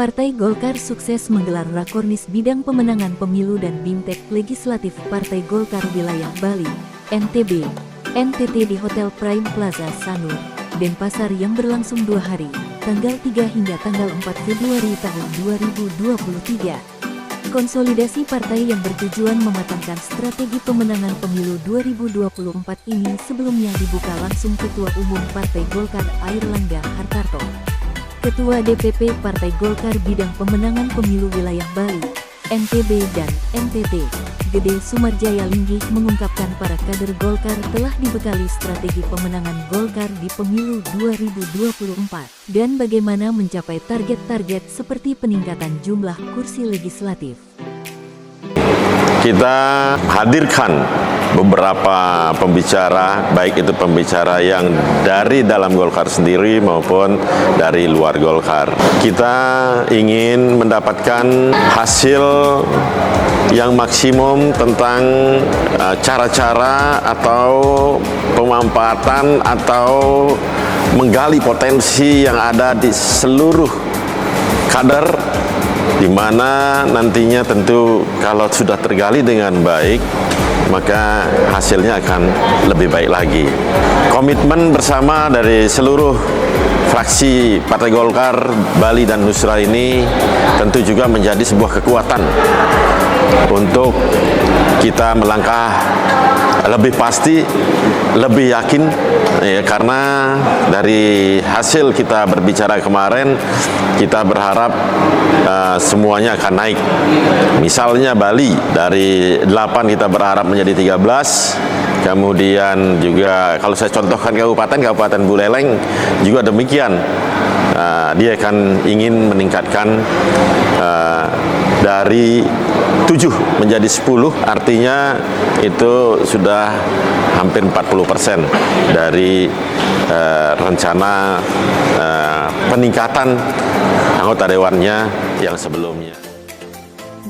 Partai Golkar sukses menggelar Rakornis Bidang Pemenangan Pemilu dan Bimtek Legislatif Partai Golkar Wilayah Bali, NTB, NTT di Hotel Prime Plaza Sanur, Denpasar yang berlangsung 2 hari, tanggal 3 hingga tanggal 4 Februari tahun 2023. Konsolidasi partai yang bertujuan mematangkan strategi pemenangan pemilu 2024 ini sebelumnya dibuka langsung Ketua Umum Partai Golkar Airlangga Hartarto. Ketua DPP Partai Golkar Bidang Pemenangan Pemilu Wilayah Bali, NTB dan NTT, Gede Sumarjaya Linggih mengungkapkan para kader Golkar telah dibekali strategi pemenangan Golkar di pemilu 2024 dan bagaimana mencapai target-target seperti peningkatan jumlah kursi legislatif. Kita hadirkan beberapa pembicara, baik itu pembicara yang dari dalam Golkar sendiri maupun dari luar Golkar. Kita ingin mendapatkan hasil yang maksimum tentang cara-cara atau pemanfaatan atau menggali potensi yang ada di seluruh kader, di mana nantinya tentu kalau sudah tergali dengan baik, maka hasilnya akan lebih baik lagi. Komitmen bersama dari seluruh fraksi Partai Golkar Bali dan Nusra ini tentu juga menjadi sebuah kekuatan untuk kita melangkah lebih pasti, lebih yakin, ya, karena dari hasil kita berbicara kemarin, kita berharap semuanya akan naik. Misalnya Bali, dari 8 kita berharap menjadi 13, kemudian juga kalau saya contohkan Kabupaten Buleleng juga demikian. Dia akan ingin meningkatkan dari 7 menjadi 10, artinya itu sudah hampir 40% dari rencana peningkatan anggota dewannya yang sebelumnya.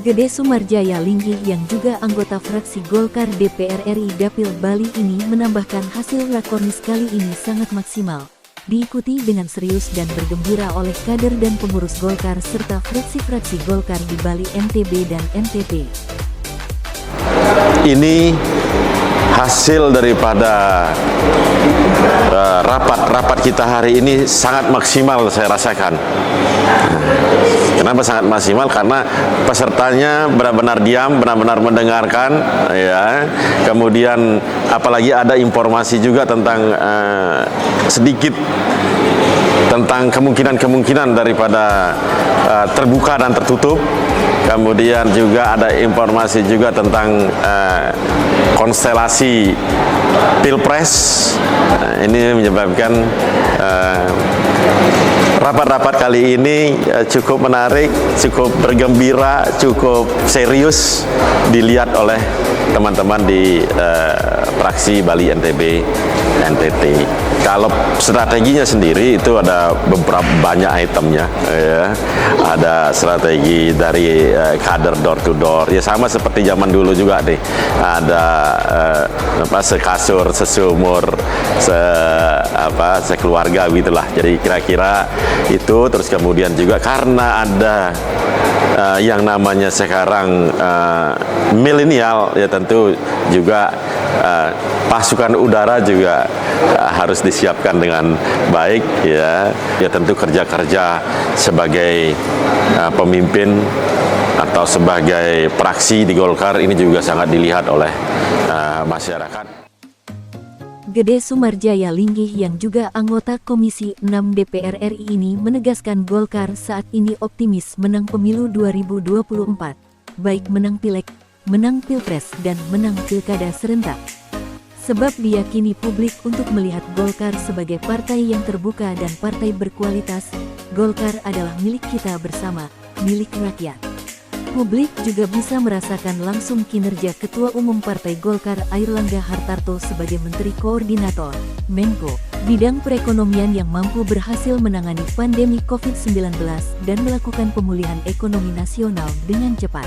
Gede Sumarjaya Linggih yang juga anggota fraksi Golkar DPR RI Dapil Bali ini menambahkan hasil Rakornis kali ini sangat maksimal, diikuti dengan serius dan bergembira oleh kader dan pengurus Golkar serta fraksi-fraksi Golkar di Bali, NTB dan NTT. Ini hasil daripada rapat kita hari ini sangat maksimal saya rasakan. Kenapa sangat maksimal? Karena pesertanya benar-benar diam, benar-benar mendengarkan, ya. Kemudian apalagi ada informasi juga tentang sedikit tentang kemungkinan daripada terbuka dan tertutup. Kemudian juga ada informasi juga tentang konstelasi Pilpres. Ini menyebabkan rapat-rapat kali ini cukup menarik, cukup bergembira, cukup serius dilihat oleh teman-teman di fraksi Bali, NTB, NTT. Kalau strateginya sendiri itu ada beberapa banyak itemnya, ya. Ada strategi dari kader door to door, ya sama seperti zaman dulu juga nih. Ada sekasur, sesumur, sekeluarga gitulah. Jadi kira-kira itu. Terus kemudian juga karena ada yang namanya sekarang milenial, ya tentu juga pasukan udara juga harus disiapkan dengan baik, ya. Ya tentu kerja-kerja sebagai pemimpin atau sebagai praksi di Golkar ini juga sangat dilihat oleh masyarakat. Gede Sumarjaya Linggih yang juga anggota Komisi 6 DPR RI ini menegaskan Golkar saat ini optimis menang pemilu 2024, baik menang Pileg, menang Pilpres dan menang Pilkada serentak. Sebab diyakini publik untuk melihat Golkar sebagai partai yang terbuka dan partai berkualitas. Golkar adalah milik kita bersama, milik rakyat. Publik juga bisa merasakan langsung kinerja Ketua Umum Partai Golkar Airlangga Hartarto sebagai Menteri Koordinator, Menko, bidang perekonomian yang mampu berhasil menangani pandemi COVID-19 dan melakukan pemulihan ekonomi nasional dengan cepat.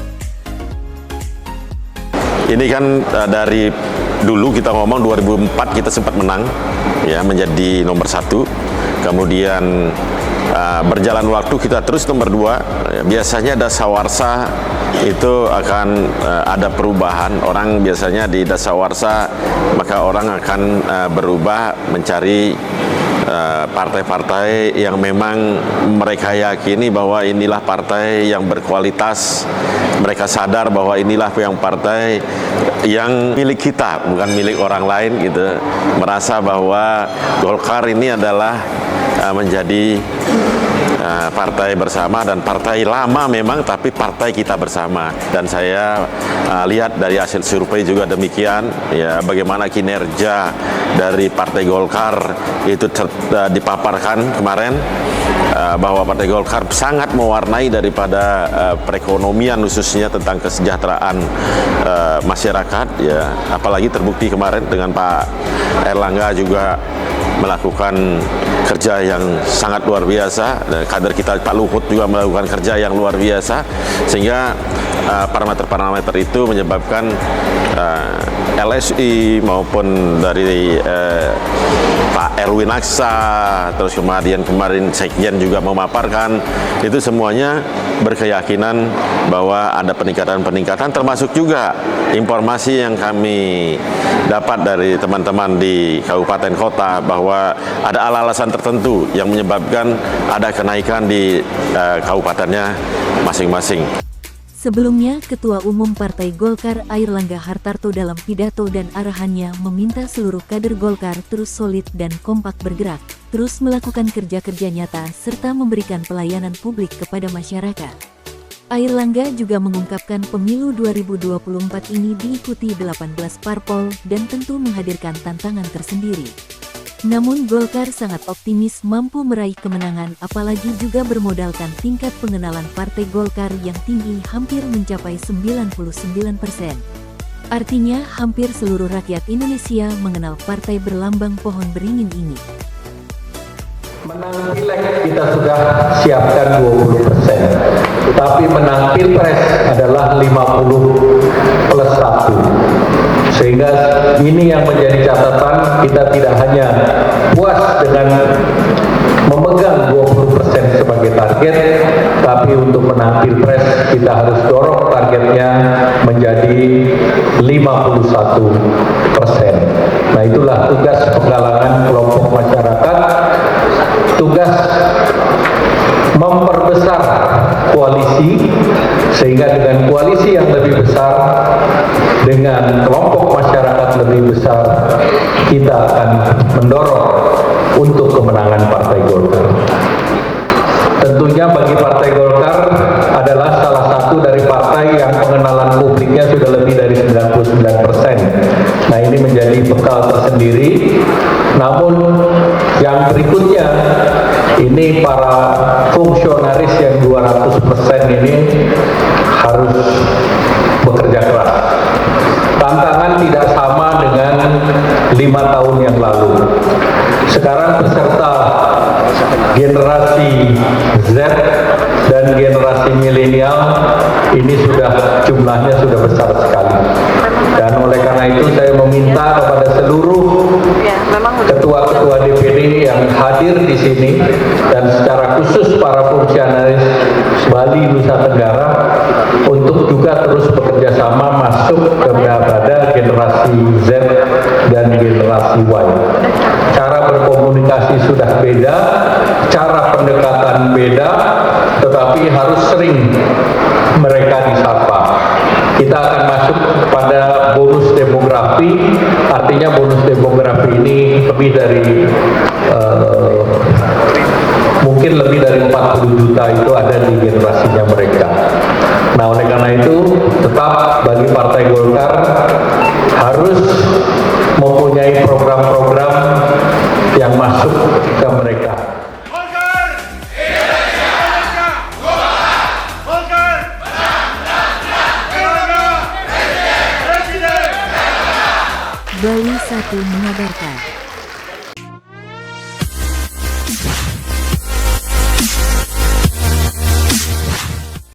Ini kan dari dulu kita ngomong 2004 kita sempat menang, ya, menjadi nomor 1. Kemudian berjalan waktu kita terus nomor 2, biasanya dasawarsa itu akan ada perubahan. Orang biasanya di dasawarsa maka orang akan berubah mencari partai-partai yang memang mereka yakini bahwa inilah partai yang berkualitas. Mereka sadar bahwa inilah yang partai yang milik kita, bukan milik orang lain gitu. Merasa bahwa Golkar ini adalah menjadi partai bersama dan partai lama memang, tapi partai kita bersama. Dan saya lihat dari hasil survei juga demikian, ya, bagaimana kinerja dari Partai Golkar itu dipaparkan kemarin, bahwa Partai Golkar sangat mewarnai daripada perekonomian, khususnya tentang kesejahteraan masyarakat, ya, apalagi terbukti kemarin dengan Pak Erlangga juga melakukan kerja yang sangat luar biasa, dan kader kita Pak Luhut juga melakukan kerja yang luar biasa, sehingga parameter-parameter itu menyebabkan LSI maupun dari Pak Erwin Aksa, terus kemudian kemarin Sekjen juga memaparkan, itu semuanya berkeyakinan bahwa ada peningkatan-peningkatan, termasuk juga informasi yang kami dapat dari teman-teman di kabupaten kota bahwa ada alasan tertentu yang menyebabkan ada kenaikan di kabupatennya masing-masing. Sebelumnya, Ketua Umum Partai Golkar Airlangga Hartarto dalam pidato dan arahannya meminta seluruh kader Golkar terus solid dan kompak bergerak, terus melakukan kerja-kerja nyata serta memberikan pelayanan publik kepada masyarakat. Airlangga juga mengungkapkan pemilu 2024 ini diikuti 18 parpol dan tentu menghadirkan tantangan tersendiri. Namun Golkar sangat optimis mampu meraih kemenangan, apalagi juga bermodalkan tingkat pengenalan Partai Golkar yang tinggi hampir mencapai 99%. Artinya hampir seluruh rakyat Indonesia mengenal partai berlambang pohon beringin ini. Menang pileg kita sudah siapkan 20%, tapi menang pilpres adalah 50+1. Sehingga ini yang menjadi catatan, kita tidak hanya puas dengan memegang 20% sebagai target, tapi untuk menang pilpres kita harus dorong targetnya menjadi 51%. Nah, itulah tugas penggalangan kelompok masyarakat, tugas memperbesar koalisi, sehingga dengan koalisi yang lebih besar, dengan kelompok masyarakat lebih besar, kita akan mendorong untuk kemenangan Partai Golkar. Tentunya bagi Partai Golkar adalah salah satu dari partai yang pengenalan publiknya sudah lebih dari 99%. Nah, ini menjadi bekal tersendiri. Namun yang berikutnya, ini para fungsionaris yang 200% ini harus bekerja keras. Tantangan tidak sama dengan 5 tahun yang lalu. Sekarang peserta generasi Z dan generasi milenial ini sudah jumlahnya sudah besar sekali. Dan oleh karena itu saya meminta kepada seluruh ketua-ketua DPD yang hadir di sini dan secara khusus para fungsionaris Bali Nusa Tenggara untuk juga terus bekerja sama masuk kepada generasi Z dan generasi Y. Cara berkomunikasi sudah beda, cara pendekatan beda, tetapi harus sering mereka disapa. Kita akan masuk pada bonus demografi, artinya bonus demografi ini lebih dari mungkin lebih dari 40 juta itu ada di generasinya mereka. Nah, oleh karena itu tetap bagi Partai Golkar harus mempunyai program-program yang masuk ke mereka. Bali 1 mengabarkan.